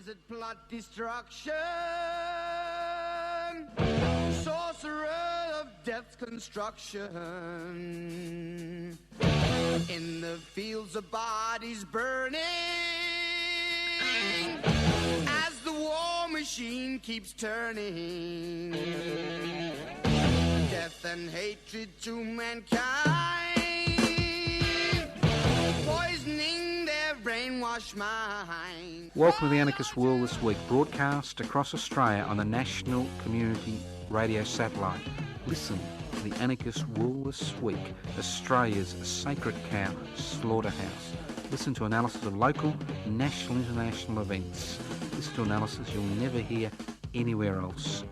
that plot destruction, sorcerer of death's construction, in the fields of bodies burning, as the war machine keeps turning, death and hatred to mankind, poisoning their brainwashed mind. Welcome to the Anarchist World This Week, broadcast across Australia on the National Community Radio Satellite. Listen to the Anarchist World This Week, Australia's sacred cow slaughterhouse. Listen to analysis of local, national, international events. Listen to analysis you'll never hear anywhere else.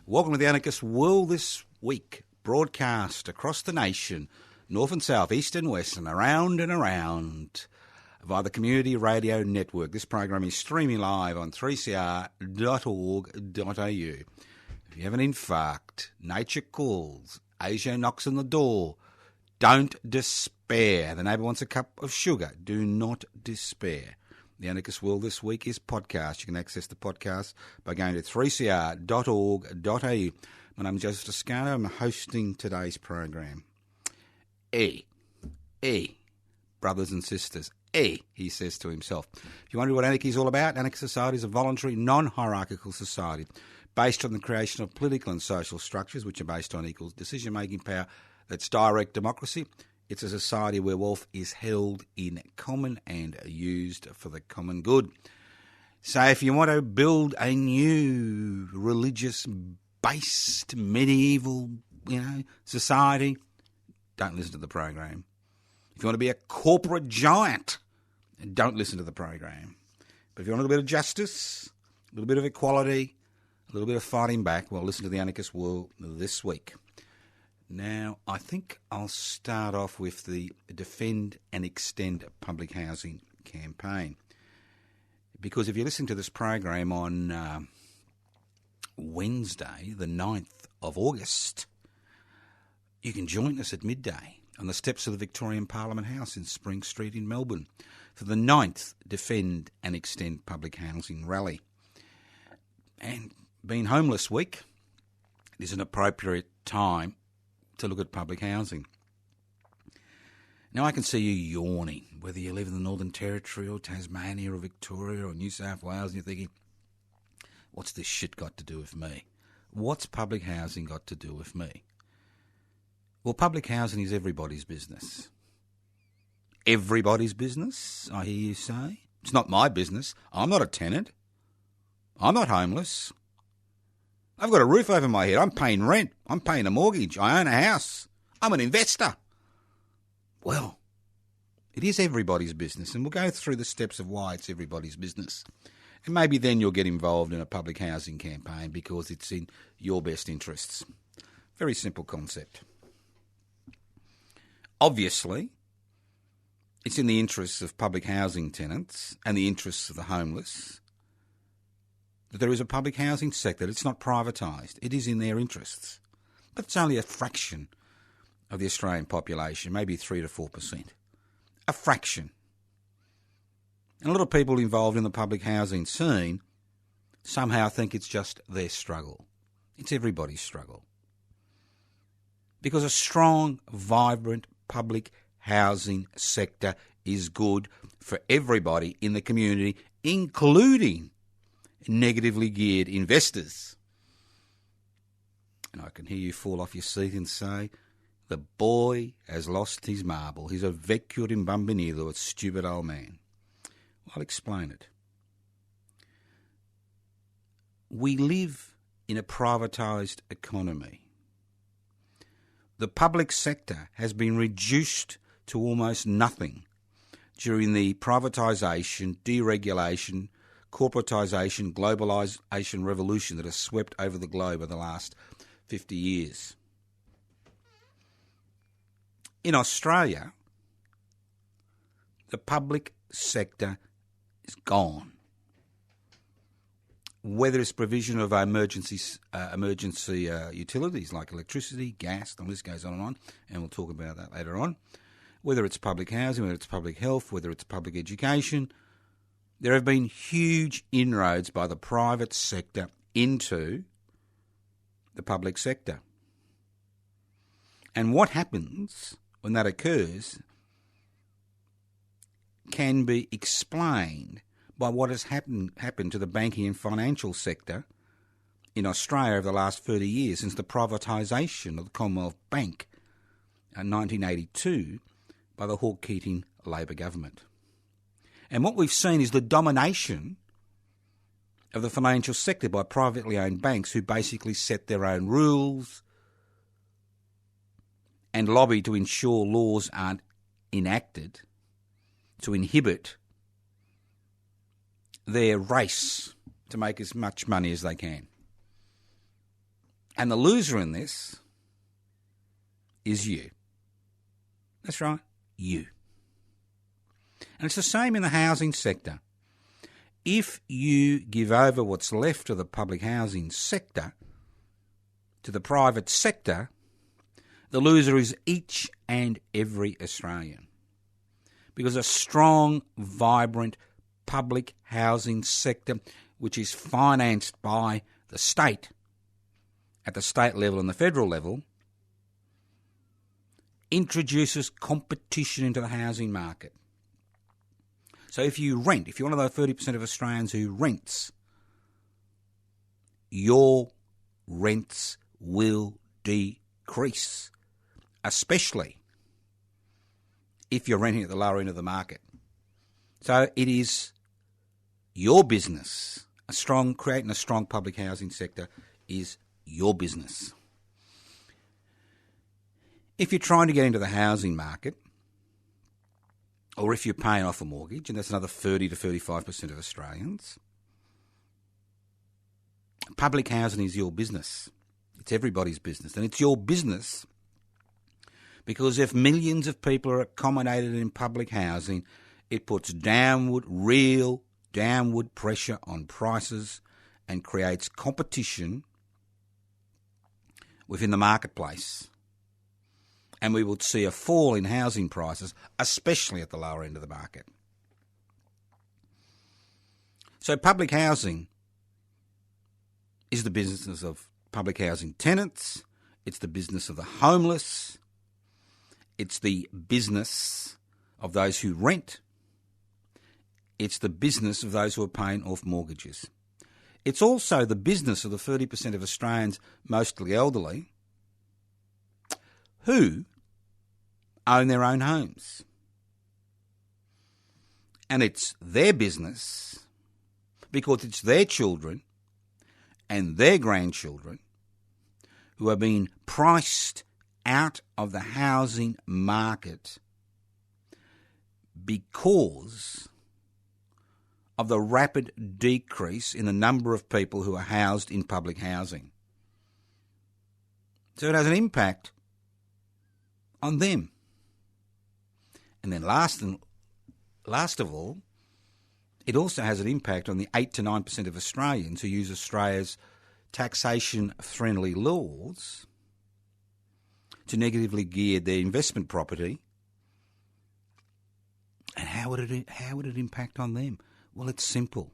Welcome to the Anarchist World This Week, broadcast across the nation, north and south, east and west, and around via the Community Radio Network. This program is streaming live on 3cr.org.au. If you have an infarct, nature calls, Asia knocks on the door, don't despair. The neighbour wants a cup of sugar. Do not despair. The Anarchist World This Week is podcast. You can access the podcast by going to 3cr.org.au. My name is Joseph Toscano. I'm hosting today's program. Brothers and sisters, he says to himself. If you wonder what anarchy is all about, anarchist society is a voluntary, non-hierarchical society based on the creation of political and social structures which are based on equal decision-making power. That's direct democracy. It's a society where wealth is held in common and used for the common good. So if you want to build a new religious-based medieval, society, don't listen to the program. If you want to be a corporate giant, don't listen to the program. But if you want a little bit of justice, a little bit of equality, a little bit of fighting back, well, listen to the Anarchist World This Week. Now, I think I'll start off with the Defend and Extend Public Housing campaign. Because if you listen to this program on Wednesday, the 9th of August, you can join us at midday on the steps of the Victorian Parliament House in Spring Street in Melbourne for the 9th Defend and Extend Public Housing Rally. And being Homeless Week, it is an appropriate time to look at public housing. Now, I can see you yawning, whether you live in the Northern Territory or Tasmania or Victoria or New South Wales, and you're thinking, what's this shit got to do with me? What's public housing got to do with me? Well, public housing is everybody's business. Everybody's business, I hear you say? It's not my business. I'm not a tenant. I'm not homeless. I've got a roof over my head. I'm paying rent. I'm paying a mortgage. I own a house. I'm an investor. Well, it is everybody's business, and we'll go through the steps of why it's everybody's business. And maybe then you'll get involved in a public housing campaign because it's in your best interests. Very simple concept. Obviously, it's in the interests of public housing tenants and the interests of the homeless that there is a public housing sector. It's not privatised. It is in their interests. But it's only a fraction of the Australian population, maybe 3 to 4%. A fraction. And a lot of people involved in the public housing scene somehow think it's just their struggle. It's everybody's struggle. Because a strong, vibrant public housing sector is good for everybody in the community, including negatively geared investors. And I can hear you fall off your seat and say, the boy has lost his marble. He's a vecchio imbambinito, a stupid old man. I'll explain it. We live in a privatised economy. The public sector has been reduced to almost nothing during the privatisation, deregulation, corporatisation, globalisation revolution that has swept over the globe over the last 50 years. In Australia, the public sector is gone. whether it's provision of emergency utilities like electricity, gas, the list goes on, and we'll talk about that later on, whether it's public housing, whether it's public health, whether it's public education, there have been huge inroads by the private sector into the public sector. And what happens when that occurs can be explained by what has happened to the banking and financial sector in Australia over the last 30 years since the privatisation of the Commonwealth Bank in 1982 by the Hawke-Keating Labor government. And what we've seen is the domination of the financial sector by privately owned banks who basically set their own rules and lobby to ensure laws aren't enacted to inhibit their race to make as much money as they can. And the loser in this is you. That's right, you. And it's the same in the housing sector. If you give over what's left of the public housing sector to the private sector, the loser is each and every Australian. Because a strong, vibrant public housing sector, which is financed by the state at the state level and the federal level, introduces competition into the housing market. So if you rent, if you're one of those 30% of Australians who rents, your rents will decrease, especially if you're renting at the lower end of the market. So it is your business. Creating a strong public housing sector is your business. If you're trying to get into the housing market, or if you're paying off a mortgage, and that's another 30 to 35% of Australians, public housing is your business. It's everybody's business. And it's your business because if millions of people are accommodated in public housing, it puts real downward pressure on prices and creates competition within the marketplace. And we would see a fall in housing prices, especially at the lower end of the market. So public housing is the business of public housing tenants, it's the business of the homeless, it's the business of those who rent, it's the business of those who are paying off mortgages. It's also the business of the 30% of Australians, mostly elderly, who own their own homes. And it's their business because it's their children and their grandchildren who are being priced out of the housing market because of the rapid decrease in the number of people who are housed in public housing. So it has an impact on them. And then last of all, it also has an impact on the 8 to 9% of Australians who use Australia's taxation-friendly laws to negatively gear their investment property. And how would it impact on them? Well, it's simple.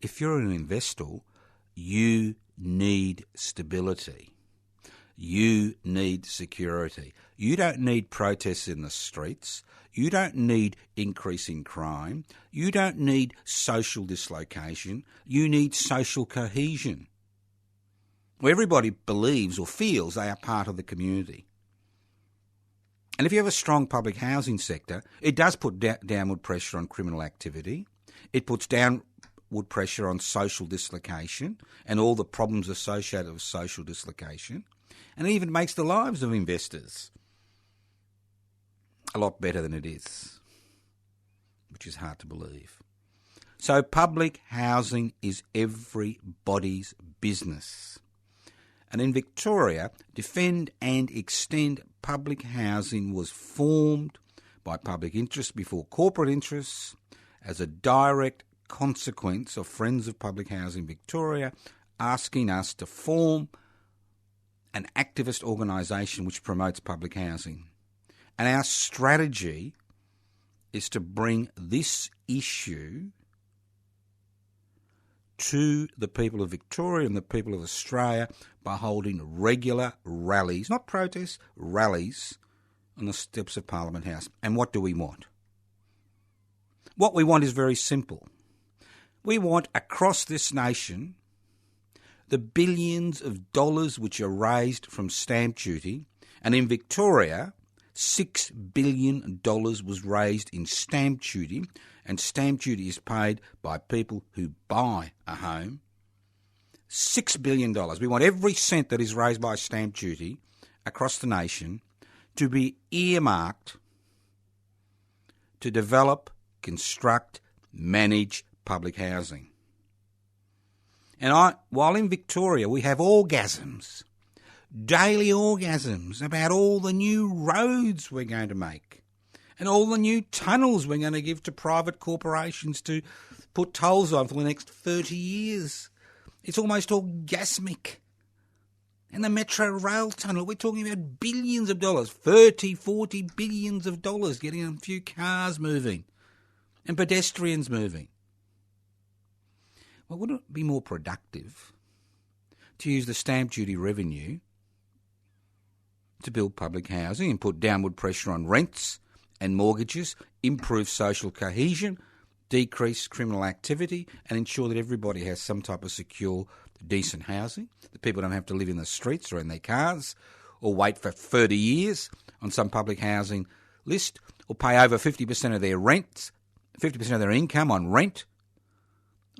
If you're an investor, you need stability. You need security. You don't need protests in the streets. You don't need increasing crime. You don't need social dislocation. You need social cohesion, where everybody believes or feels they are part of the community. And if you have a strong public housing sector, it does put downward pressure on criminal activity. It puts downward pressure on social dislocation and all the problems associated with social dislocation. And it even makes the lives of investors a lot better than it is, which is hard to believe. So public housing is everybody's business. And in Victoria, Defend and Extend Public Housing was formed by public interest before corporate interests as a direct consequence of Friends of Public Housing Victoria asking us to form an activist organisation which promotes public housing. And our strategy is to bring this issue to the people of Victoria and the people of Australia by holding regular rallies, not protests, rallies on the steps of Parliament House. And what do we want? What we want is very simple. We want across this nation the billions of dollars which are raised from stamp duty, and in Victoria, $6 billion was raised in stamp duty, and stamp duty is paid by people who buy a home. $6 billion. We want every cent that is raised by stamp duty across the nation to be earmarked to develop, construct, manage public housing. And while in Victoria we have orgasms, daily orgasms about all the new roads we're going to make and all the new tunnels we're going to give to private corporations to put tolls on for the next 30 years. It's almost orgasmic. And the Metro Rail Tunnel, we're talking about billions of dollars, 30, 40 billions of dollars, getting a few cars moving and pedestrians moving. Well, wouldn't it be more productive to use the stamp duty revenue to build public housing and put downward pressure on rents and mortgages, improve social cohesion, decrease criminal activity and ensure that everybody has some type of secure, decent housing, that people don't have to live in the streets or in their cars or wait for 30 years on some public housing list or pay over 50% of their rent, 50% of their income on rent,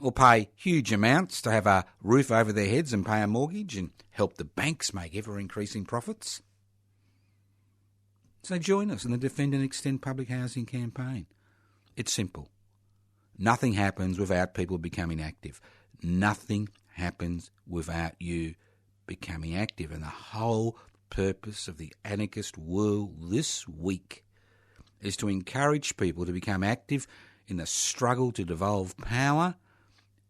or pay huge amounts to have a roof over their heads and pay a mortgage and help the banks make ever-increasing profits. So join us in the Defend and Extend Public Housing campaign. It's simple. Nothing happens without people becoming active. Nothing happens without you becoming active. And the whole purpose of the Anarchist World this week is to encourage people to become active in the struggle to devolve power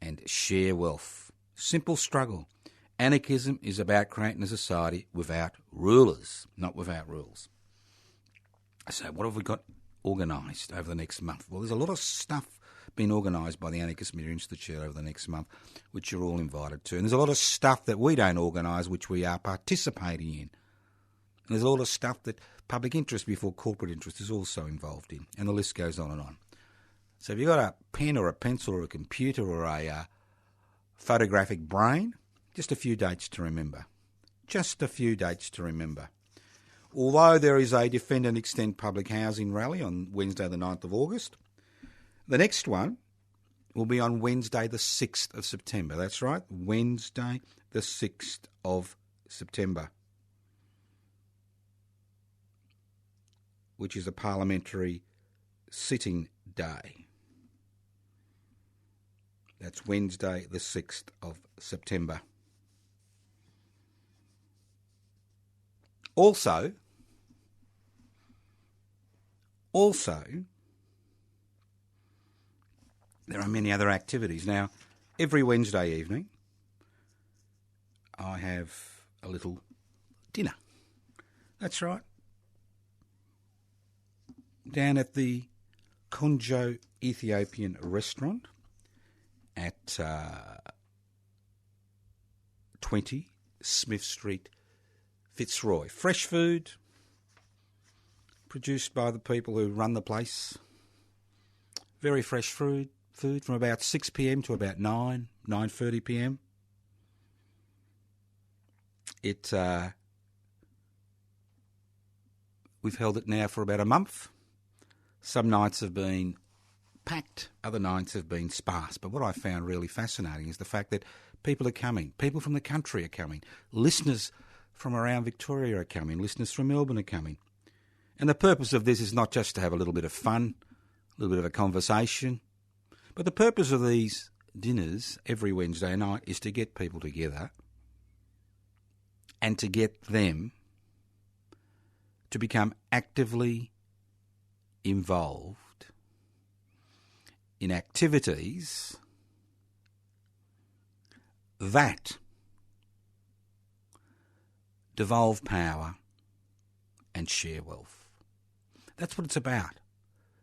and share wealth. Simple struggle. Anarchism is about creating a society without rulers, not without rules. So what have we got organised over the next month? Well, there's a lot of stuff being organised by the Anarchist Media Institute over the next month, which you're all invited to. And there's a lot of stuff that we don't organise, which we are participating in. And there's a lot of stuff that public interest before corporate interest is also involved in. And the list goes on and on. So if you've got a pen or a pencil or a computer or a photographic brain, just a few dates to remember. Just a few dates to remember. Although there is a Defend and Extend Public Housing rally on Wednesday the 9th of August, the next one will be on Wednesday the 6th of September. That's right, Wednesday the 6th of September, which is a parliamentary sitting day. That's Wednesday the 6th of September. Also, there are many other activities. Now, every Wednesday evening, I have a little dinner. That's right. Down at the Konjo Ethiopian restaurant at 20 Smith Street, Fitzroy. Fresh food, produced by the people who run the place. Very fresh food from about 6 p.m. to about 9:30 p.m. We've held it now for about a month. Some nights have been packed, other nights have been sparse. But what I found really fascinating is the fact that people are coming. People from the country are coming. Listeners from around Victoria are coming. Listeners from Melbourne are coming. And the purpose of this is not just to have a little bit of fun, a little bit of a conversation, but the purpose of these dinners every Wednesday night is to get people together and to get them to become actively involved in activities that devolve power and share wealth. That's what it's about.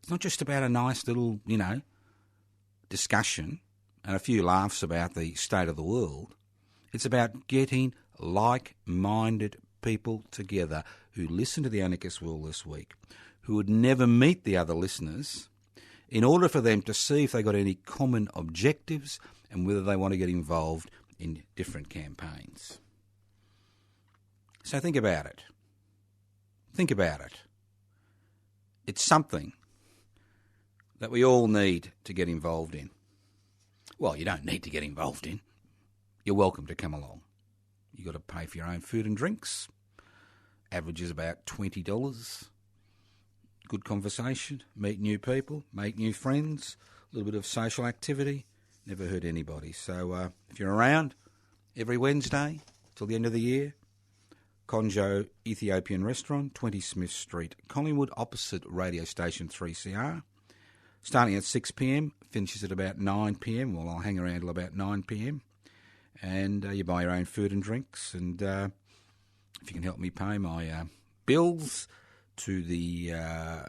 It's not just about a nice little, discussion and a few laughs about the state of the world. It's about getting like-minded people together who listen to the Anarchist World This week, who would never meet the other listeners, in order for them to see if they got any common objectives and whether they want to get involved in different campaigns. So think about it. Think about it. It's something that we all need to get involved in. Well, you don't need to get involved in. You're welcome to come along. You've got to pay for your own food and drinks. Average is about $20. Good conversation, meet new people, make new friends, a little bit of social activity. Never hurt anybody. So if you're around every Wednesday till the end of the year, Conjo Ethiopian Restaurant, 20 Smith Street, Collingwood, opposite radio station 3CR. Starting at 6 p.m, finishes at about 9 p.m. Well, I'll hang around till about 9 p.m. And you buy your own food and drinks. And if you can help me pay my bills to the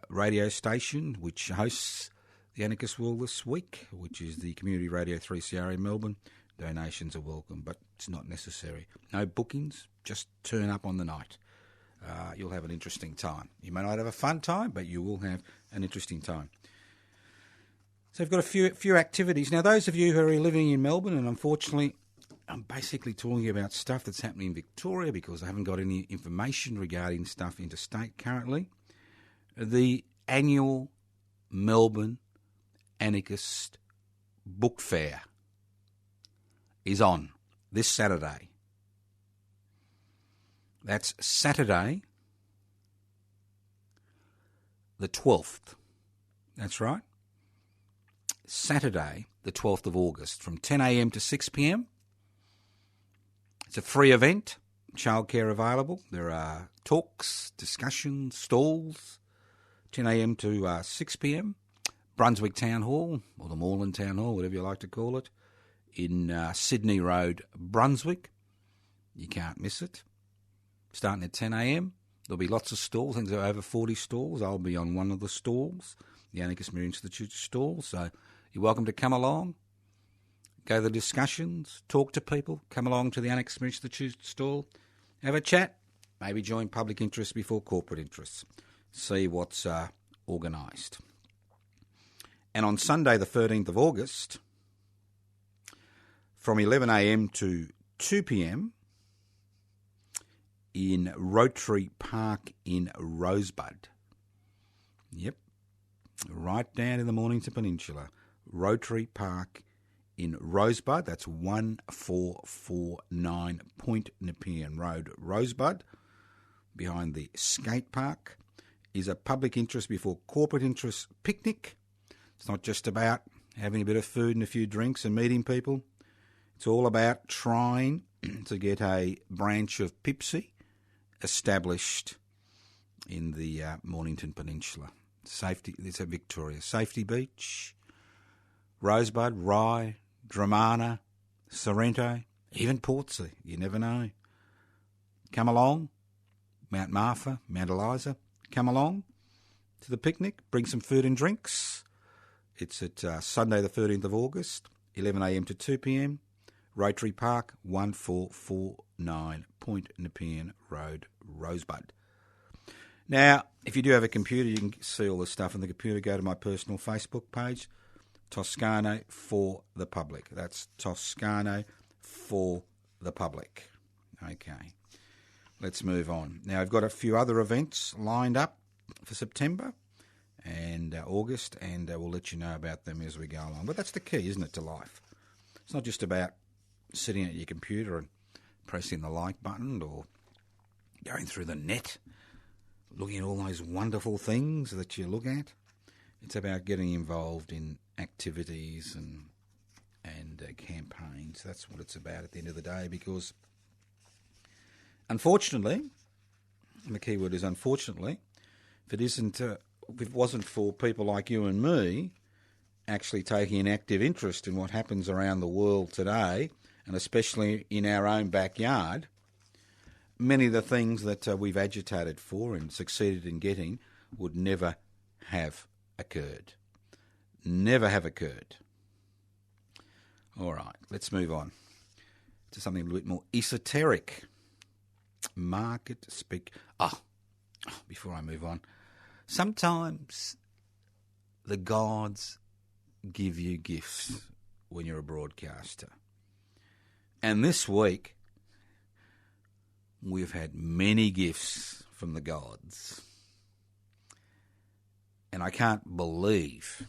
radio station which hosts the Anarchist World this week, which is the Community Radio 3CR in Melbourne, donations are welcome, but it's not necessary. No bookings, just turn up on the night. You'll have an interesting time. You may not have a fun time, but you will have an interesting time. So I've got a few activities. Now, those of you who are living in Melbourne, and unfortunately I'm basically talking about stuff that's happening in Victoria because I haven't got any information regarding stuff interstate currently. The annual Melbourne Anarchist Book Fair is on this Saturday. That's Saturday, the 12th. That's right. Saturday, the 12th of August, from 10 a.m. to 6 p.m. It's a free event, childcare available. There are talks, discussions, stalls, 10 a.m. to 6 p.m. Brunswick Town Hall, or the Moreland Town Hall, whatever you like to call it, in Sydney Road, Brunswick. You can't miss it. Starting at 10 a.m. There'll be lots of stalls. I think there are over 40 stalls. I'll be on one of the stalls, the Anarchist Media Institute stall. So you're welcome to come along, go to the discussions, talk to people, come along to the Anarchist Media Institute stall, have a chat, maybe join public interest before corporate interests, see what's organised. And on Sunday, the 13th of August, from 11 a.m. to 2 p.m, in Rotary Park in Rosebud. Yep, right down in the Mornington Peninsula. Rotary Park in Rosebud. That's 1449 Point Nepean Road, Rosebud. Behind the skate park is a public interest before corporate interest picnic. It's not just about having a bit of food and a few drinks and meeting people. It's all about trying to get a branch of PIBCI established in the Mornington Peninsula. It's a Victoria. Safety Beach, Rosebud, Rye, Dramana, Sorrento, even Portsea. You never know. Come along. Mount Martha, Mount Eliza. Come along to the picnic. Bring some food and drinks. It's at Sunday the 13th of August, 11 a.m. to 2 p.m. Rotary Park, 1449 Point Nepean Road, Rosebud. Now, if you do have a computer, you can see all the stuff on the computer. Go to my personal Facebook page, Toscano for the Public. That's Toscano for the Public. Okay, let's move on. Now, I've got a few other events lined up for September and August, and we'll let you know about them as we go along. But that's the key, isn't it, to life? It's not just about sitting at your computer and pressing the like button or going through the net, looking at all those wonderful things that you look at. It's about getting involved in activities and campaigns. That's what it's about at the end of the day, because unfortunately, and the key word is unfortunately, if it wasn't for people like you and me actually taking an active interest in what happens around the world today, and especially in our own backyard, many of the things that we've agitated for and succeeded in getting would never have occurred. Never have occurred. All right, let's move on to something a little bit more esoteric. Market speak. Before I move on, sometimes the gods give you gifts when you're a broadcaster. And this week, we've had many gifts from the gods. And I can't believe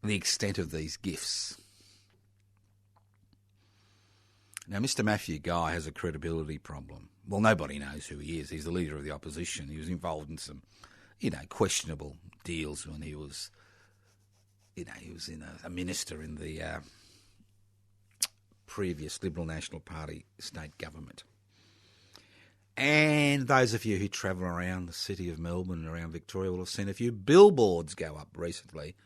the extent of these gifts. Now, Mr. Mathew Guy has a credibility problem. Well, nobody knows who he is. He's the leader of the opposition. He was involved in some, questionable deals when he was, he was in a minister in the previous Liberal National Party state government. And those of you who travel around the city of Melbourne and around Victoria will have seen a few billboards go up recently.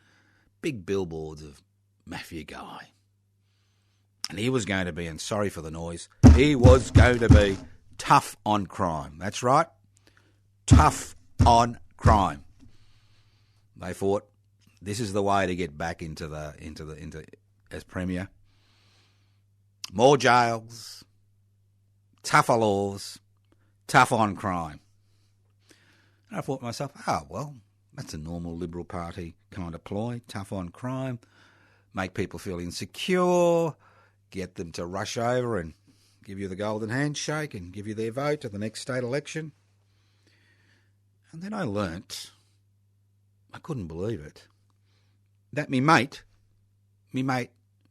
Big billboards of Mathew Guy. And he was going to be, and sorry for the noise, he was going to be tough on crime. That's right. Tough on crime. They thought this is the way to get back into as Premier. More jails, tougher laws, tough on crime. And I thought to myself, that's a normal Liberal Party kind of ploy, tough on crime, make people feel insecure, get them to rush over and give you the golden handshake and give you their vote at the next state election. And then I learnt, I couldn't believe it, that me mate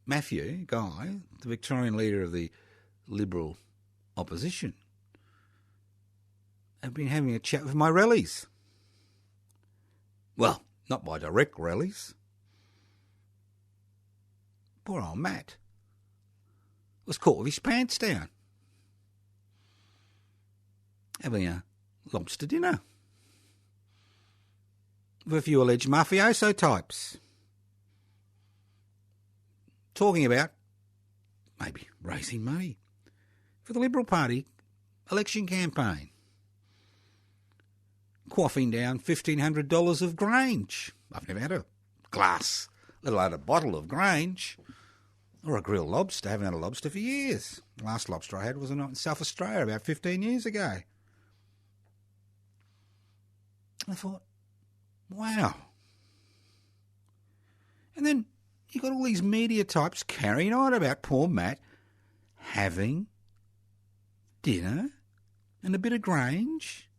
Mathew Guy, the Victorian leader of the Liberal opposition, have been having a chat with my rallies. Well, not my direct rallies. Poor old Matt was caught with his pants down, having a lobster dinner with a few alleged mafioso types, talking about maybe raising money for the Liberal Party election campaign, quaffing down $1,500 of Grange. I've never had a glass, let alone a bottle of Grange, or a grilled lobster. I haven't had a lobster for years. The last lobster I had was in South Australia about 15 years ago. I thought, wow. And then you got all these media types carrying on about poor Matt having dinner and a bit of Grange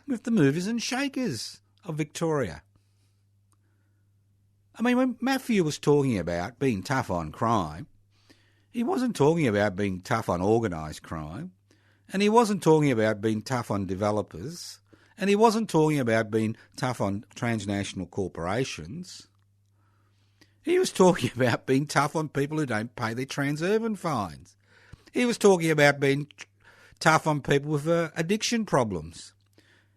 with the movers and shakers of Victoria. I mean, when Mathew was talking about being tough on crime, he wasn't talking about being tough on organised crime, and he wasn't talking about being tough on developers, and he wasn't talking about being tough on transnational corporations. He was talking about being tough on people who don't pay their Transurban fines. He was talking about being tough on people with addiction problems.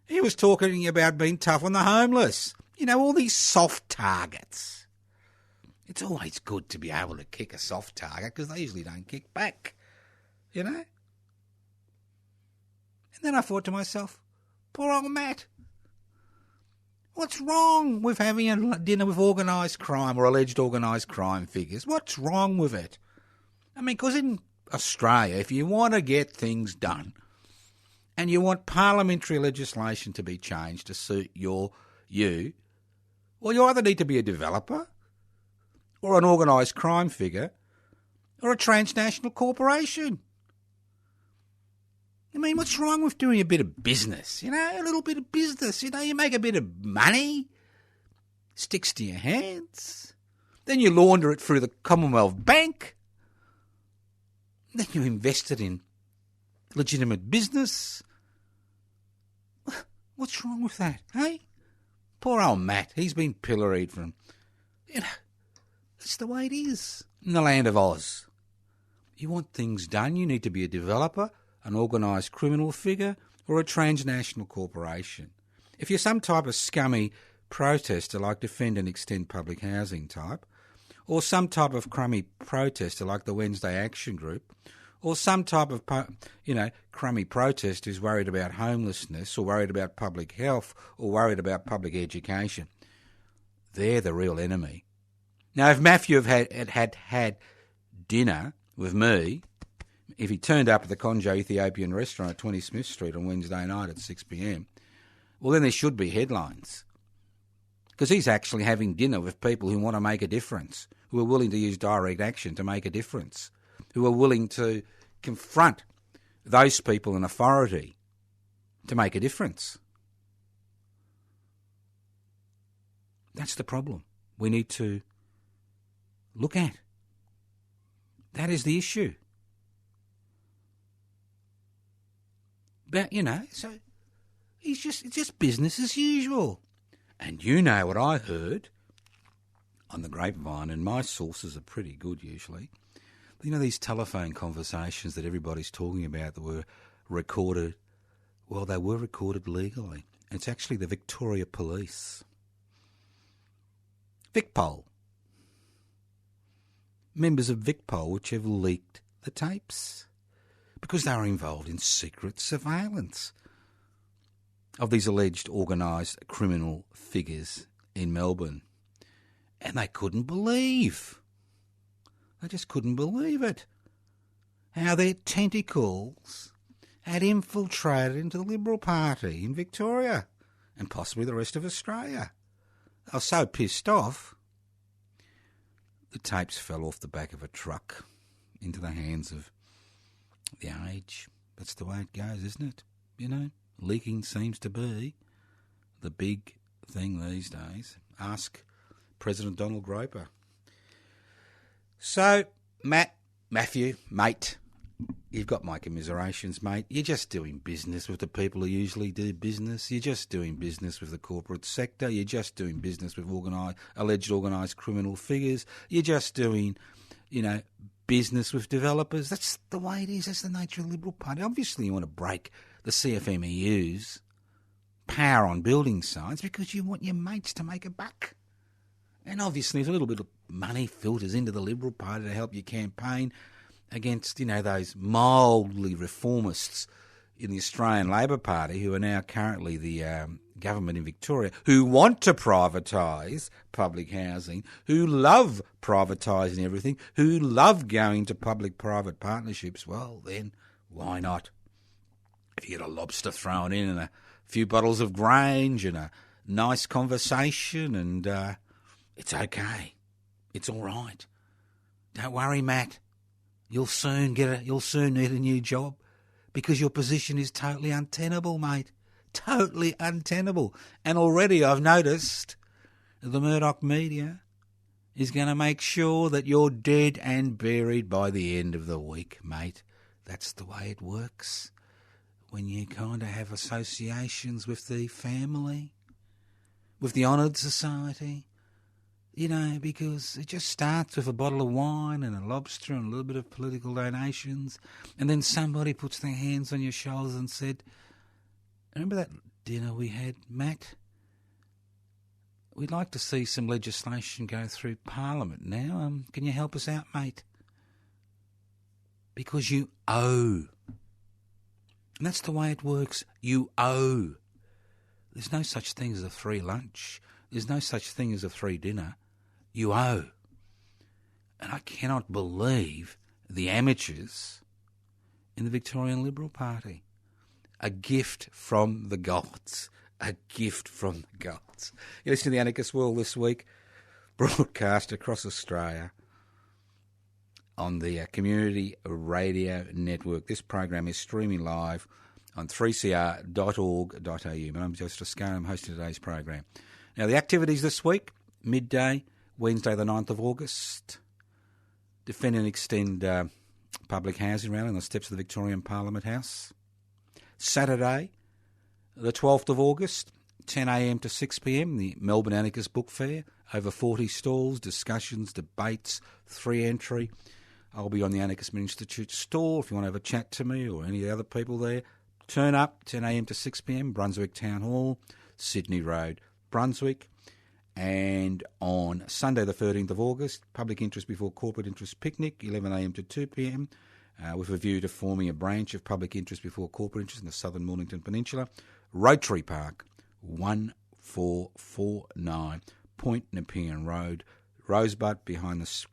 He was talking about being tough on the homeless. All these soft targets. It's always good to be able to kick a soft target because they usually don't kick back, And then I thought to myself, poor old Matt. What's wrong with having a dinner with organised crime or alleged organised crime figures? What's wrong with it? I mean, because in Australia, if you want to get things done and you want parliamentary legislation to be changed to suit you, well, you either need to be a developer or an organised crime figure or a transnational corporation. I mean, what's wrong with doing a bit of business? A little bit of business. You make a bit of money, sticks to your hands. Then you launder it through the Commonwealth Bank. Then you invest it in legitimate business. What's wrong with that, hey? Poor old Matt, he's been pilloried from, that's the way it is in the land of Oz. You want things done, you need to be a developer, an organised criminal figure, or a transnational corporation. If you're some type of scummy protester like Defend and Extend Public Housing type, or some type of crummy protester like the Wednesday Action Group, or some type of, crummy protester who's worried about homelessness or worried about public health or worried about public education. They're the real enemy. Now, if Mathew had dinner with me, if he turned up at the Conjo Ethiopian restaurant at 20 Smith Street on Wednesday night at 6 p.m, well, then there should be headlines. Because he's actually having dinner with people who want to make a difference, who are willing to use direct action to make a difference, who are willing to confront those people in authority to make a difference. That's the problem we need to look at. That is the issue. But, so it's just business as usual. And you know what I heard on the grapevine, and my sources are pretty good usually. These telephone conversations that everybody's talking about that were recorded, well, they were recorded legally. It's actually the Victoria Police. VicPol. Members of VicPol which have leaked the tapes because they were involved in secret surveillance of these alleged organised criminal figures in Melbourne. And they couldn't believe. They just couldn't believe it. How their tentacles had infiltrated into the Liberal Party in Victoria and possibly the rest of Australia. They were so pissed off, the tapes fell off the back of a truck into the hands of the age. That's the way it goes, isn't it? Leaking seems to be the big thing these days. Ask President Donald Groper. So, Mathew, mate, you've got my commiserations, mate. You're just doing business with the people who usually do business. You're just doing business with the corporate sector. You're just doing business with alleged organised criminal figures. You're just doing, business with developers. That's the way it is. That's the nature of the Liberal Party. Obviously, you want to break the CFMEU's power on building sites because you want your mates to make a buck. And obviously, if a little bit of money filters into the Liberal Party to help your campaign against, those mildly reformists in the Australian Labor Party who are now currently the government in Victoria, who want to privatise public housing, who love privatising everything, who love going to public-private partnerships, well, then why not? If you get a lobster thrown in and a few bottles of Grange and a nice conversation and it's okay. It's all right. Don't worry, Matt. You'll soon need a new job because your position is totally untenable, mate. Totally untenable. And already I've noticed the Murdoch media is going to make sure that you're dead and buried by the end of the week, mate. That's the way it works when you kind of have associations with the family, with the honoured society. Because it just starts with a bottle of wine and a lobster and a little bit of political donations, and then somebody puts their hands on your shoulders and said, remember that dinner we had, Matt? We'd like to see some legislation go through Parliament now. Can you help us out, mate? Because you owe. And that's the way it works. You owe. There's no such thing as a free lunch. There's no such thing as a free dinner. You owe. And I cannot believe the amateurs in the Victorian Liberal Party. A gift from the gods. A gift from the gods. You listen to the Anarchist World This week, broadcast across Australia on the Community Radio Network. This program is streaming live on 3cr.org.au. My name's Joseph Toscano. I'm hosting today's program. Now, the activities this week, midday, Wednesday the 9th of August, Defend and Extend Public Housing Rally on the steps of the Victorian Parliament House. Saturday, the 12th of August, 10 a.m. to 6 p.m, the Melbourne Anarchist Book Fair. Over 40 stalls, discussions, debates, 3 entry. I'll be on the Anarchist Institute stall if you want to have a chat to me or any of the other people there. Turn up, 10 a.m. to 6 p.m, Brunswick Town Hall, Sydney Road, Brunswick. And on Sunday the 13th of August, Public Interest Before Corporate Interest Picnic, 11am to 2pm, with a view to forming a branch of Public Interest Before Corporate Interest in the Southern Mornington Peninsula. Rotary Park, 1449 Point Nepean Road, Rosebud, behind the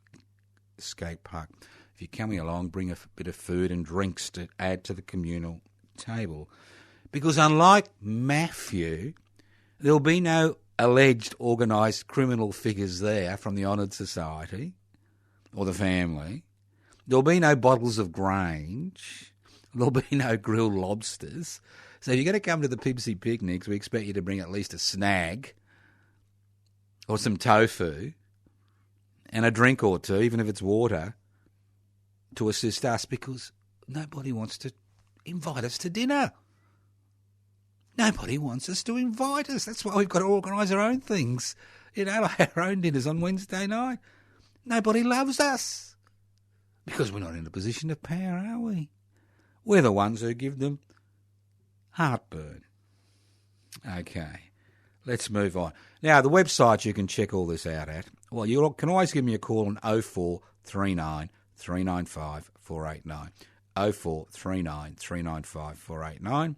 skate park. If you're coming along, bring a bit of food and drinks to add to the communal table. Because unlike Mathew, there'll be no alleged organised criminal figures there from the Honoured Society or the family. There'll be no bottles of Grange. There'll be no grilled lobsters. So if you're going to come to the PIBCI picnics, we expect you to bring at least a snag or some tofu and a drink or two, even if it's water, to assist us, because nobody wants to invite us to dinner. Nobody wants us to invite us. That's why we've got to organise our own things. Like our own dinners on Wednesday night. Nobody loves us because we're not in a position of power, are we? We're the ones who give them heartburn. Okay, let's move on. Now, the website you can check all this out at, well, you can always give me a call on 0439 395 489. 0439 395 489.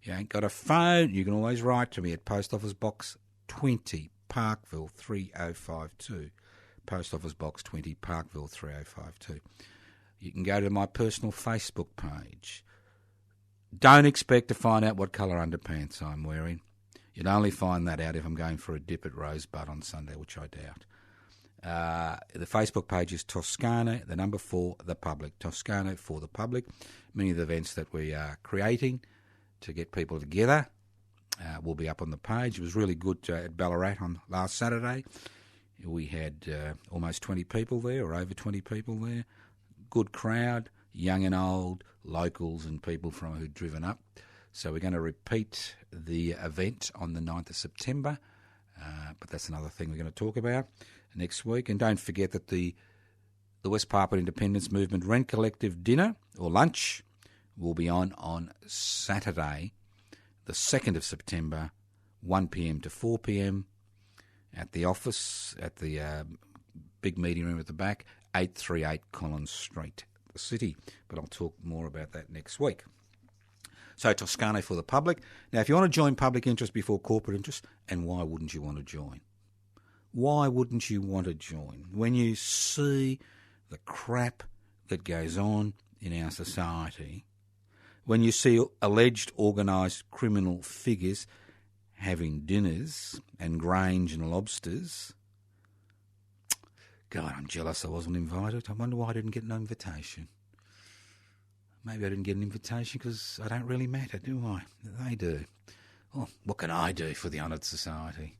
You ain't got a phone, you can always write to me at Post Office Box 20, Parkville 3052. Post Office Box 20, Parkville 3052. You can go to my personal Facebook page. Don't expect to find out what colour underpants I'm wearing. You'd only find that out if I'm going for a dip at Rosebud on Sunday, which I doubt. The Facebook page is Toscano, the number 4, the public. Toscano for the public. Many of the events that we are creating to get people together will be up on the page. It was really good at Ballarat on last Saturday. We had almost 20 people there, or over 20 people there. Good crowd, young and old, locals and people from who'd driven up. So we're going to repeat the event on the 9th of September, but that's another thing we're going to talk about next week. And don't forget that the West Papua Independence Movement Rent Collective dinner or lunch will be on Saturday, the 2nd of September, 1pm to 4pm at the office, at the big meeting room at the back, 838 Collins Street, the city. But I'll talk more about that next week. So Toscano for the public. Now, if you want to join Public Interest Before Corporate Interest, and why wouldn't you want to join? Why wouldn't you want to join? When you see the crap that goes on in our society, when you see alleged organised criminal figures having dinners and Grange and lobsters, God, I'm jealous I wasn't invited. I wonder why I didn't get an invitation. Maybe I didn't get an invitation because I don't really matter, do I? They do. Well, what can I do for the Honoured Society?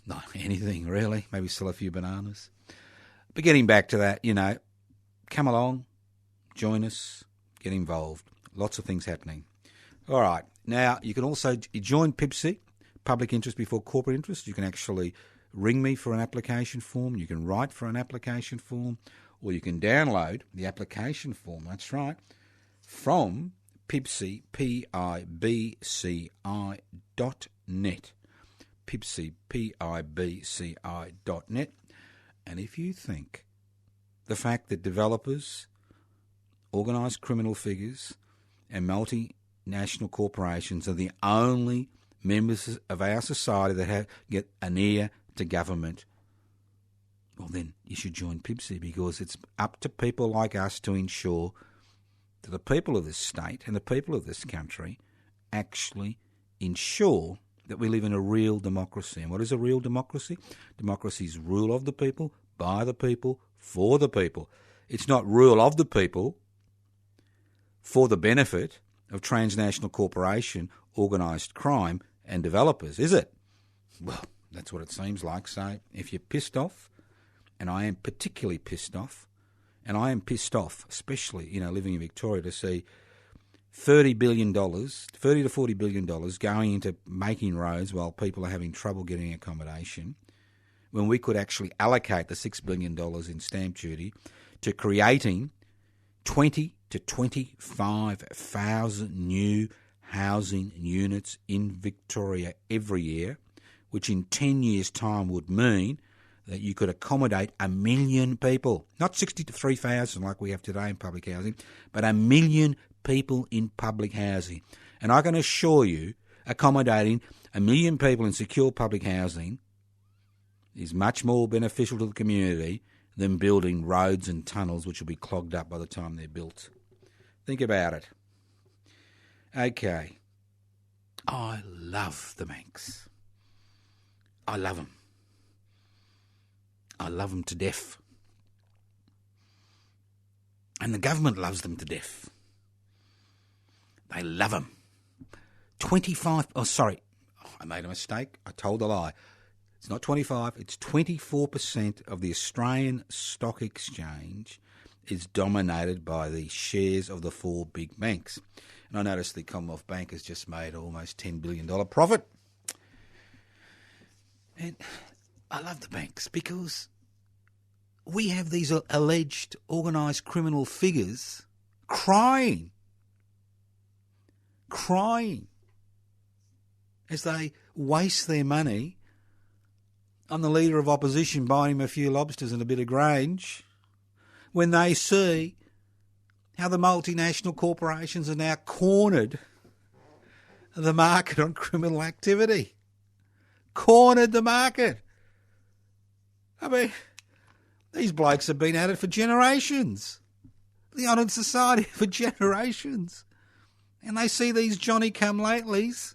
Not anything, really. Maybe sell a few bananas. But getting back to that, come along, join us, get involved. Lots of things happening. All right. Now, you can also join PIBCI, Public Interest Before Corporate Interest. You can actually ring me for an application form. You can write for an application form. Or you can download the application form, that's right, from PIBCI, PIBCI.net. PIBCI, PIBCI.net. And if you think the fact that developers, organised criminal figures, and multinational corporations are the only members of our society that get an ear to government, well, then you should join PIBCI, because it's up to people like us to ensure that the people of this state and the people of this country actually ensure that we live in a real democracy. And what is a real democracy? Democracy is rule of the people, by the people, for the people. It's not rule of the people for the benefit of transnational corporation, organised crime and developers, is it? Well, that's what it seems like. So if you're pissed off, and I am particularly pissed off, and I am pissed off, especially, living in Victoria, to see $30 to $40 billion going into making roads while people are having trouble getting accommodation, when we could actually allocate the $6 billion in stamp duty to creating 20 to 25,000 new housing units in Victoria every year, which in 10 years' time would mean that you could accommodate 1 million people, not 63,000 like we have today in public housing, but 1 million people in public housing. And I can assure you, accommodating 1 million people in secure public housing is much more beneficial to the community than building roads and tunnels which will be clogged up by the time they're built. Think about it. Okay. I love the banks. I love them. I love them to death. And the government loves them to death. They love them. I made a mistake. I told a lie. It's not 25, it's 24% of the Australian Stock Exchange is dominated by the shares of the 4 big banks. And I noticed the Commonwealth Bank has just made almost $10 billion profit. And I love the banks because we have these alleged organised criminal figures crying as they waste their money on the leader of opposition buying him a few lobsters and a bit of Grange when they see how the multinational corporations are now cornered the market on criminal activity. Cornered the market. I mean, these blokes have been at it for generations. The honoured society for generations. And they see these Johnny-come-latelys,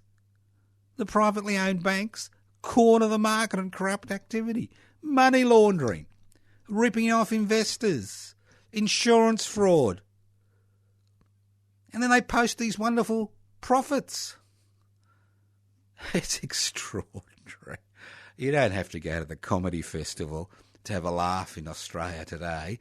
the privately owned banks, corner the market on corrupt activity. Money laundering, ripping off investors, insurance fraud. And then they post these wonderful profits. It's extraordinary. You don't have to go to the comedy festival to have a laugh in Australia today.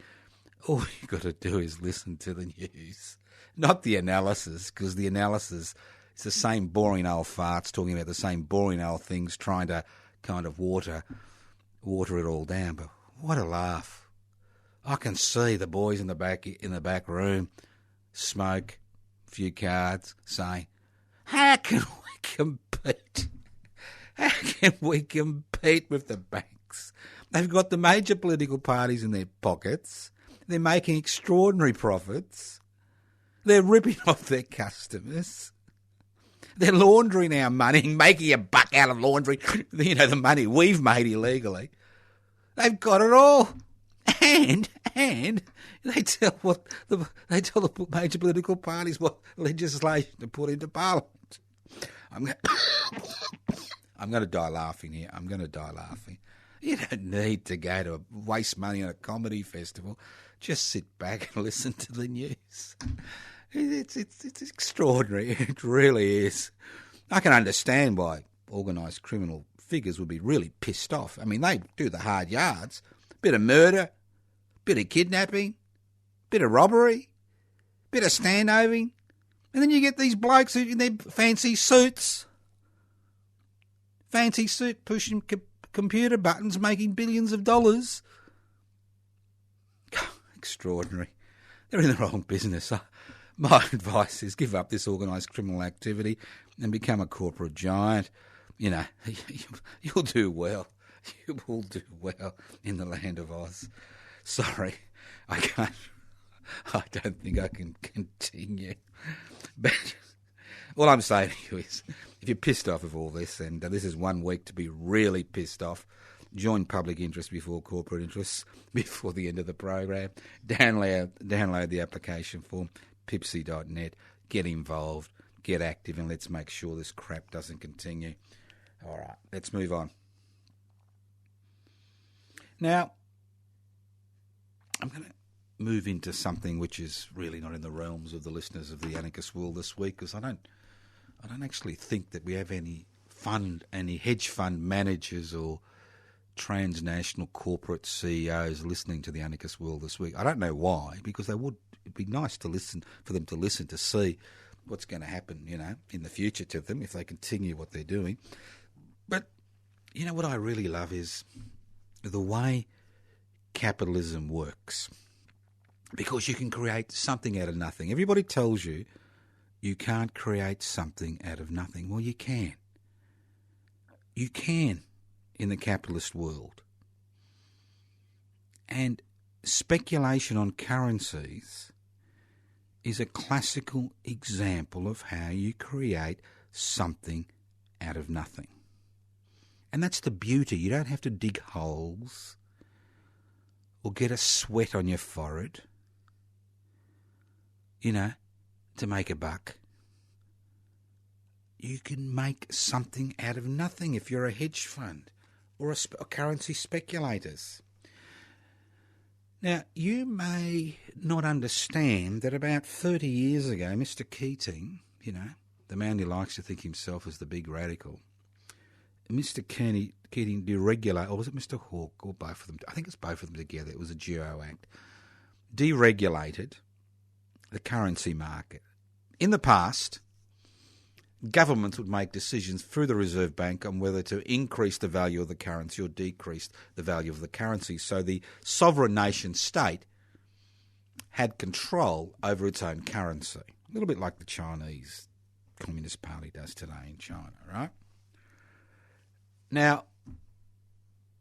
All you've got to do is listen to the news. Not the analysis, because the analysis is the same boring old farts talking about the same boring old things, trying to kind of water it all down. But what a laugh. I can see the boys in the back room, smoke, a few cards, saying, how can we compete? How can we compete with the banks? They've got the major political parties in their pockets. They're making extraordinary profits. They're ripping off their customers. They're laundering our money, making a buck out of laundering, the money we've made illegally. They've got it all. And they tell the major political parties what legislation to put into Parliament. I'm going to die laughing here. I'm going to die laughing. You don't need to go to waste money on a comedy festival. Just sit back and listen to the news. It's extraordinary. It really is. I can understand why organised criminal figures would be really pissed off. I mean, they do the hard yards. Bit of murder, bit of kidnapping, bit of robbery, bit of standoving. And then you get these blokes in their fancy suits. Fancy suit pushing computer buttons, making billions of dollars. Extraordinary. They're in the wrong business. My advice is give up this organised criminal activity and become a corporate giant. You'll do well. You will do well in the land of Oz. Sorry, I don't think I can continue. But all I'm saying to you is, if you're pissed off of all this, and this is 1 week to be really pissed off, join public interest before corporate interests before the end of the program. Download the application form, PIBCI.net. Get involved, get active, and let's make sure this crap doesn't continue. All right, let's move on. Now, I'm going to move into something which is really not in the realms of the listeners of the Anarchist World this week, because I don't actually think that we have any hedge fund managers or transnational corporate CEOs listening to the Anarchist World this week. I don't know why, because it'd be nice to see what's going to happen, in the future to them if they continue what they're doing. But, what I really love is the way capitalism works, because you can create something out of nothing. Everybody tells you you can't create something out of nothing. Well, you can. You can. in the capitalist world. And speculation on currencies is a classical example of how you create something out of nothing. And that's the beauty. You don't have to dig holes or get a sweat on your forehead, to make a buck. You can make something out of nothing if you're a hedge fund or a currency speculators. Now, you may not understand that about 30 years ago, Mr. Keating, the man who likes to think himself as the big radical, Mr. Keating deregulated, or was it Mr. Hawke, or both of them? I think it's both of them together. It was a Geo Act. Deregulated the currency market. In the past, governments would make decisions through the Reserve Bank on whether to increase the value of the currency or decrease the value of the currency. So the sovereign nation state had control over its own currency. A little bit like the Chinese Communist Party does today in China, right? Now,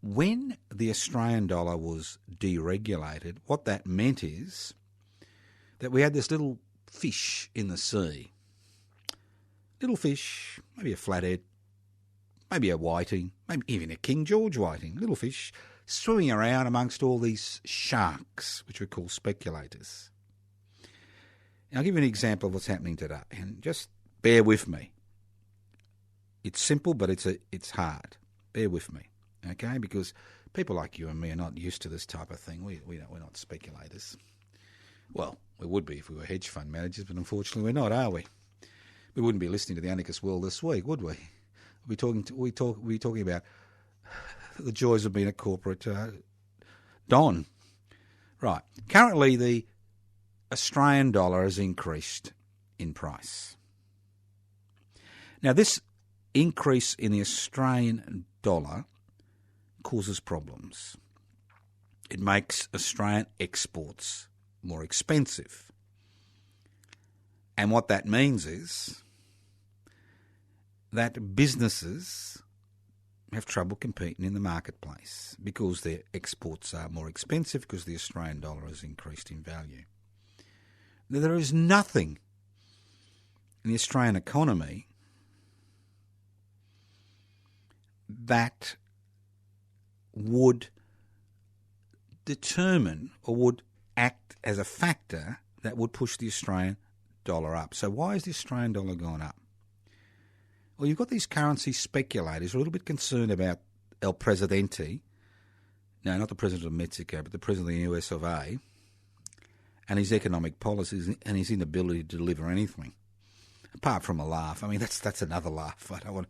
when the Australian dollar was deregulated, what that meant is that we had this little fish in the sea. Little fish, maybe a flathead, maybe a whiting, maybe even a King George whiting, little fish swimming around amongst all these sharks, which we call speculators. Now, I'll give you an example of what's happening today, and just bear with me. It's simple, but it's hard. Bear with me, okay? Because people like you and me are not used to this type of thing. We're not speculators. Well, we would be if we were hedge fund managers, but unfortunately we're not, are we? We wouldn't be listening to the Anarchist World This week, would we? We'd be talking about the joys of being a corporate don. Right. Currently, the Australian dollar has increased in price. Now, this increase in the Australian dollar causes problems. It makes Australian exports more expensive. And what that means is that businesses have trouble competing in the marketplace because their exports are more expensive because the Australian dollar has increased in value. Now, there is nothing in the Australian economy that would determine or would act as a factor that would push the Australian dollar up. So why is the Australian dollar gone up? Well, you've got these currency speculators who are a little bit concerned about El Presidente, no, not the President of Mexico, but the President of the US of A, and his economic policies and his inability to deliver anything. Apart from a laugh. I mean, that's another laugh. I don't want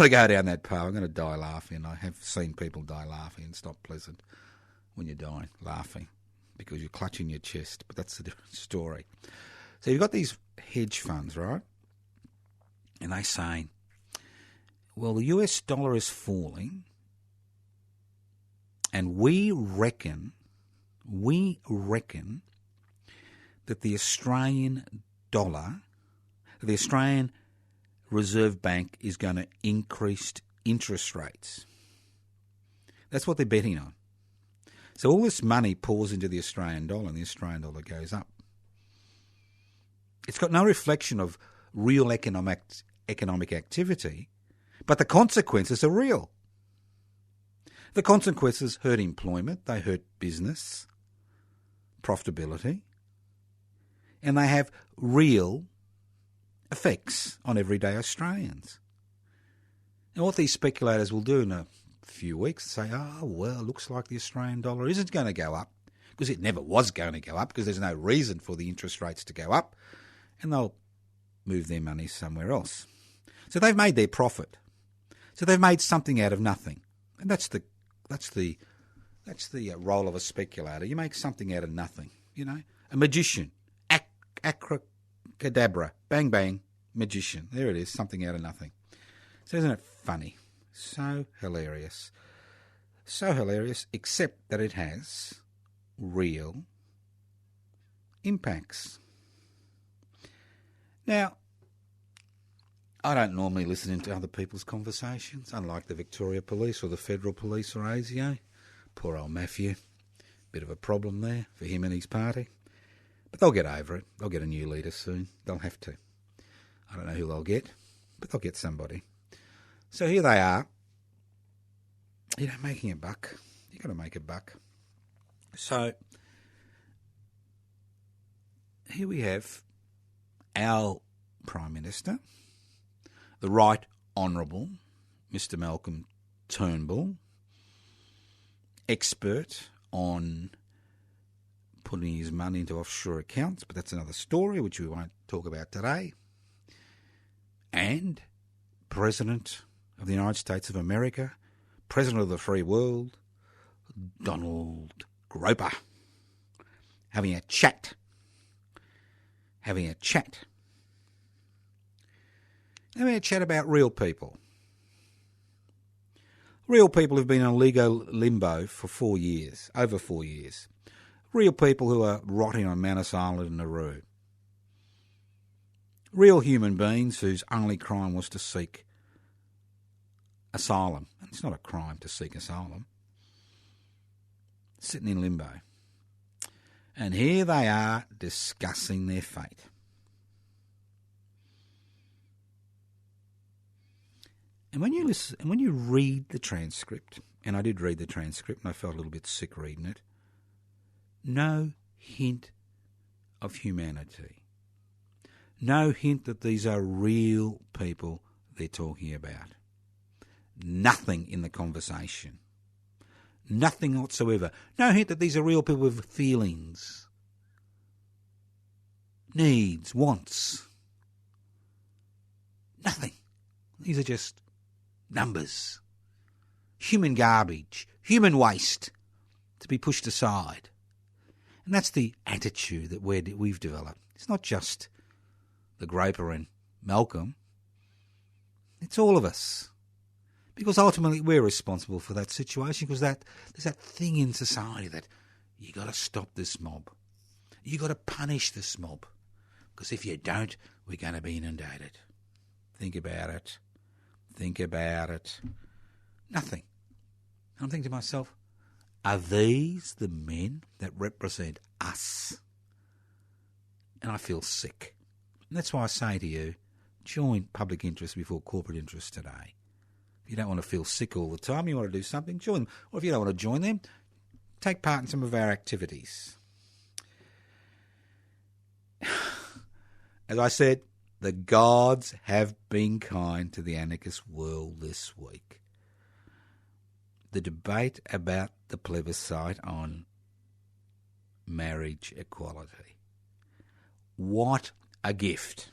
to go down that path. I'm going to die laughing. I have seen people die laughing. It's not pleasant when you're dying laughing because you're clutching your chest, but that's a different story. So you've got these hedge funds, right? And they're saying, well, the US dollar is falling and we reckon that the Australian dollar, the Australian Reserve Bank is going to increase interest rates. That's what they're betting on. So all this money pours into the Australian dollar and the Australian dollar goes up. It's got no reflection of real economic activity, but the consequences are real. The consequences hurt employment, they hurt business, profitability, and they have real effects on everyday Australians. And what these speculators will do in a few weeks is say, oh, well, it looks like the Australian dollar isn't going to go up, because it never was going to go up, because there's no reason for the interest rates to go up, and they'll move their money somewhere else. So they've made their profit. So they've made something out of nothing. And that's the role of a speculator. You make something out of nothing, A magician, abracadabra, bang, bang, magician. There it is, something out of nothing. So isn't it funny? So hilarious. So hilarious, except that it has real impacts. Now, I don't normally listen to other people's conversations, unlike the Victoria Police or the Federal Police or ASIO. Poor old Mathew. Bit of a problem there for him and his party. But they'll get over it. They'll get a new leader soon. They'll have to. I don't know who they'll get, but they'll get somebody. So here they are, making a buck. You've got to make a buck. So here we have our Prime Minister, the Right Honourable Mr. Malcolm Turnbull, expert on putting his money into offshore accounts, but that's another story which we won't talk about today, and President of the United States of America, President of the free world, Donald Groper, having a chat. Having a chat about real people. Real people who've been in a legal limbo for 4 years, over 4 years. Real people who are rotting on Manus Island in Nauru. Real human beings whose only crime was to seek asylum. And it's not a crime to seek asylum. Sitting in limbo. And here they are discussing their fate. And when you listen, and when you read the transcript, and I did read the transcript and I felt a little bit sick reading it, no hint of humanity. No hint that these are real people they're talking about. Nothing in the conversation. Nothing whatsoever. No hint that these are real people with feelings, needs, wants. Nothing. These are just numbers. Human garbage, human waste to be pushed aside. And that's the attitude that we've developed. It's not just the Groper and Malcolm. It's all of us. Because ultimately we're responsible for that situation, because there's that thing in society that you got to stop this mob. You got to punish this mob. Because if you don't, we're going to be inundated. Think about it. Think about it. Nothing. I'm thinking to myself, are these the men that represent us? And I feel sick. And that's why I say to you, join public interest before corporate interest today. If you don't want to feel sick all the time, you want to do something, join them. Or if you don't want to join them, take part in some of our activities. As I said, the gods have been kind to the anarchist world this week. The debate about the plebiscite on marriage equality. What a gift.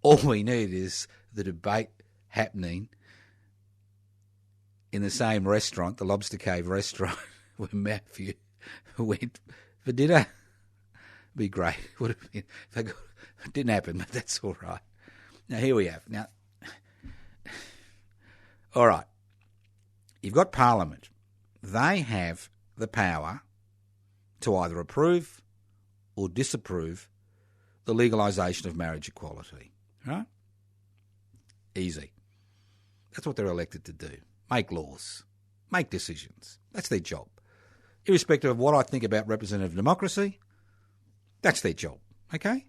All we need is the debate happening in the same restaurant, the Lobster Cave restaurant, where Mathew went for dinner. Be great. Would have been. It didn't happen, but that's all right. Now, here we have. Now, all right. You've got Parliament. They have the power to either approve or disapprove the legalisation of marriage equality. Right? Easy. That's what they're elected to do. Make laws. Make decisions. That's their job. Irrespective of what I think about representative democracy, that's their job. Okay?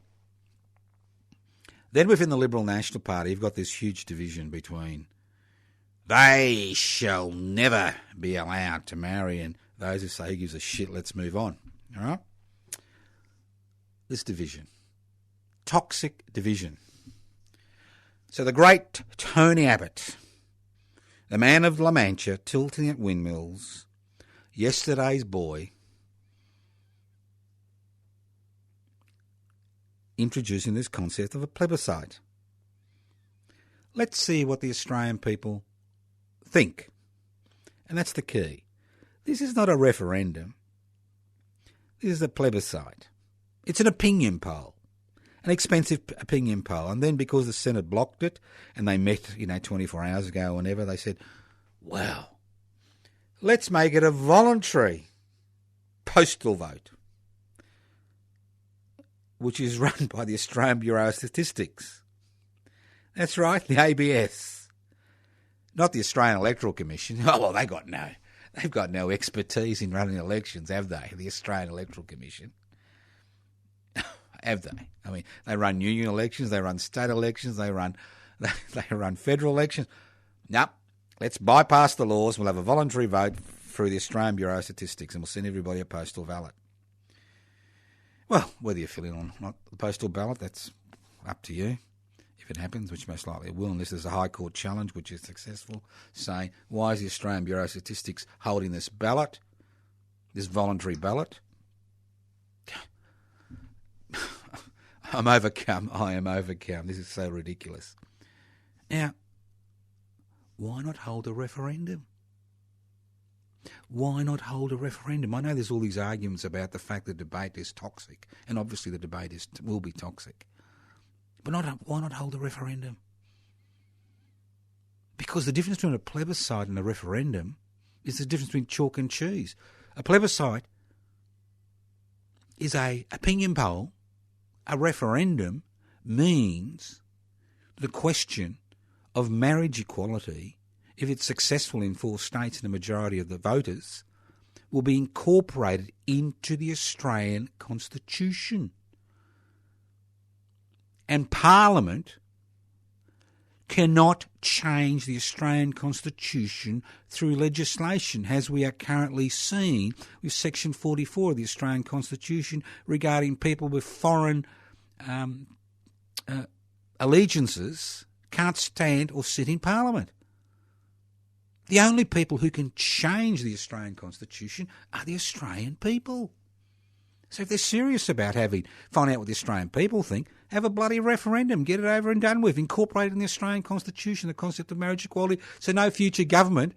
Then within the Liberal National Party, you've got this huge division between they shall never be allowed to marry and those who say who gives a shit, let's move on. All right? This division. Toxic division. So the great Tony Abbott, the man of La Mancha, tilting at windmills, yesterday's boy, introducing this concept of a plebiscite. Let's see what the Australian people think. And that's the key. This is not a referendum. This is a plebiscite. It's an opinion poll. An expensive opinion poll. And then because the Senate blocked it and they met, 24 hours ago or whenever, they said, wow, let's make it a voluntary postal vote, which is run by the Australian Bureau of Statistics. That's right, the ABS. Not the Australian Electoral Commission. Oh, well, they've got no expertise in running elections, have they? The Australian Electoral Commission. Have they? I mean, they run union elections, they run state elections, they run federal elections. Nope. Let's bypass the laws. We'll have a voluntary vote through the Australian Bureau of Statistics and we'll send everybody a postal ballot. Well, whether you fill in or not the postal ballot, that's up to you. If it happens, which most likely it will, unless there's a High Court challenge which is successful, saying, why is the Australian Bureau of Statistics holding this ballot, this voluntary ballot? I am overcome. This is so ridiculous. Now, why not hold a referendum? Why not hold a referendum? I know there's all these arguments about the fact that debate is toxic, and obviously the debate will be toxic. But why not hold a referendum? Because the difference between a plebiscite and a referendum is the difference between chalk and cheese. A plebiscite is an opinion poll. A referendum means the question of marriage equality, if it's successful in 4 states and the majority of the voters, will be incorporated into the Australian Constitution. And Parliament cannot change the Australian Constitution through legislation, as we are currently seeing with Section 44 of the Australian Constitution regarding people with foreign allegiances can't stand or sit in Parliament. The only people who can change the Australian Constitution are the Australian people. So if they're serious about finding out what the Australian people think, have a bloody referendum, get it over and done with, incorporate it in the Australian Constitution, the concept of marriage equality, so no future government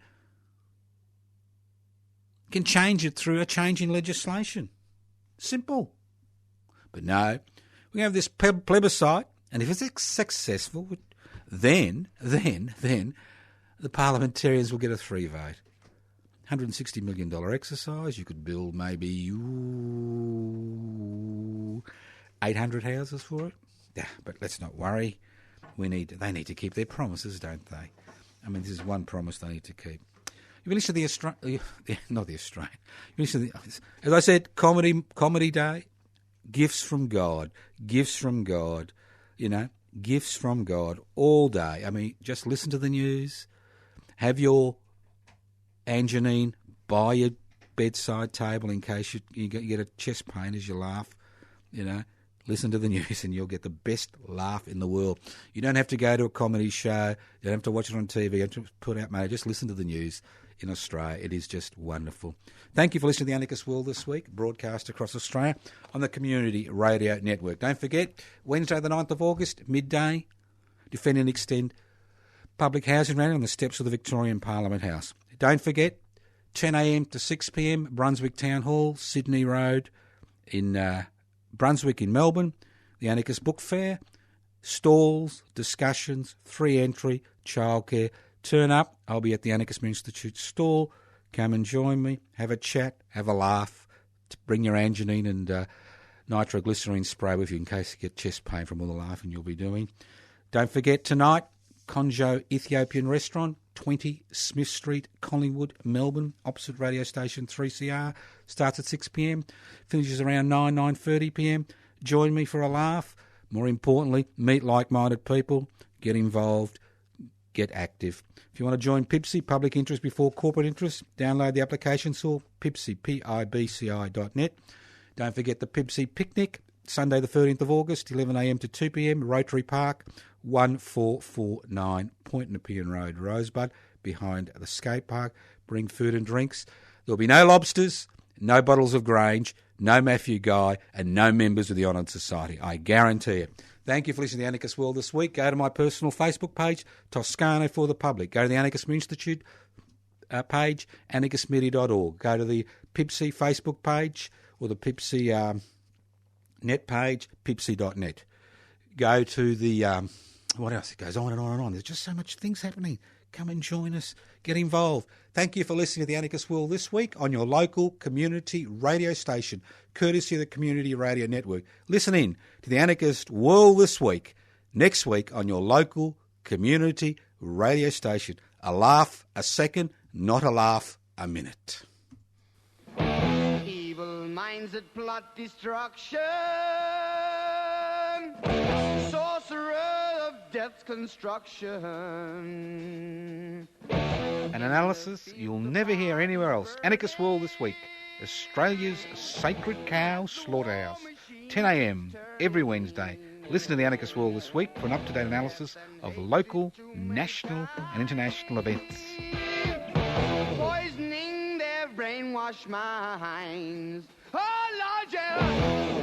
can change it through a change in legislation. Simple. But no, we have this plebiscite, and if it's successful, then the parliamentarians will get a 3 vote. $160 million exercise. You could build maybe 800 houses for it. Yeah, but let's not worry. They need to keep their promises, don't they? I mean, this is one promise they need to keep. If you listen to not the Australian. You listen to as I said, comedy day, gifts from God, gifts from God all day. I mean, just listen to the news. Have your Anjanine by your bedside table in case you get a chest pain as you laugh. Listen to the news and you'll get the best laugh in the world. You don't have to go to a comedy show. You don't have to watch it on TV. You don't have to put out money. Just listen to the news in Australia. It is just wonderful. Thank you for listening to the Anarchist World This Week, broadcast across Australia on the Community Radio Network. Don't forget, Wednesday the 9th of August, midday, Defend and Extend Public Housing Rally on the steps of the Victorian Parliament House. Don't forget, 10 a.m. to 6 p.m, Brunswick Town Hall, Sydney Road in Brunswick in Melbourne, the Anarchist Book Fair, stalls, discussions, free entry, childcare. Turn up. I'll be at the Anarchist Institute stall. Come and join me. Have a chat. Have a laugh. Bring your Anjanine and nitroglycerine spray with you in case you get chest pain from all the laughing you'll be doing. Don't forget tonight, Conjo Ethiopian Restaurant, 20 Smith Street, Collingwood, Melbourne, opposite radio station 3CR. Starts at 6 p.m, finishes around 9:30 p.m. Join me for a laugh. More importantly, meet like-minded people, get involved, get active. If you want to join PIBCI, Public Interest Before Corporate Interest, download the application source, PIBCI, PIBCI.net. Don't forget the PIBCI Picnic, Sunday the 13th of August, 11 a.m. to 2 p.m, Rotary Park, 1449 Point Nepean Road, Rosebud, behind the skate park. Bring food and drinks. There'll be no lobsters, no bottles of Grange, no Mathew Guy, and no members of the Honoured Society. I guarantee it. Thank you for listening to the Anarchist World This Week. Go to my personal Facebook page, Toscano for the Public. Go to the Anarchist Institute page, anarchistmedia.org. Go to the PIBCI Facebook page or the PIBCI net page, pibci.net. Go to the, what else? It goes on and on and on. There's just so much things happening. Come and join us. Get involved. Thank you for listening to the Anarchist World This Week on your local community radio station, courtesy of the Community Radio Network. Listen in to the Anarchist World This Week next week on your local community radio station. A laugh a second, not a laugh a minute. Evil minds that plot destruction, sorcerer of death's construction. An analysis you'll never hear anywhere else. Anarchist World This Week, Australia's sacred cow slaughterhouse. 10 a.m. every Wednesday. Listen to the Anarchist World This Week for an up-to-date analysis of local, national and international events. Poisoning their brainwashed minds. Oh, Lord, yeah.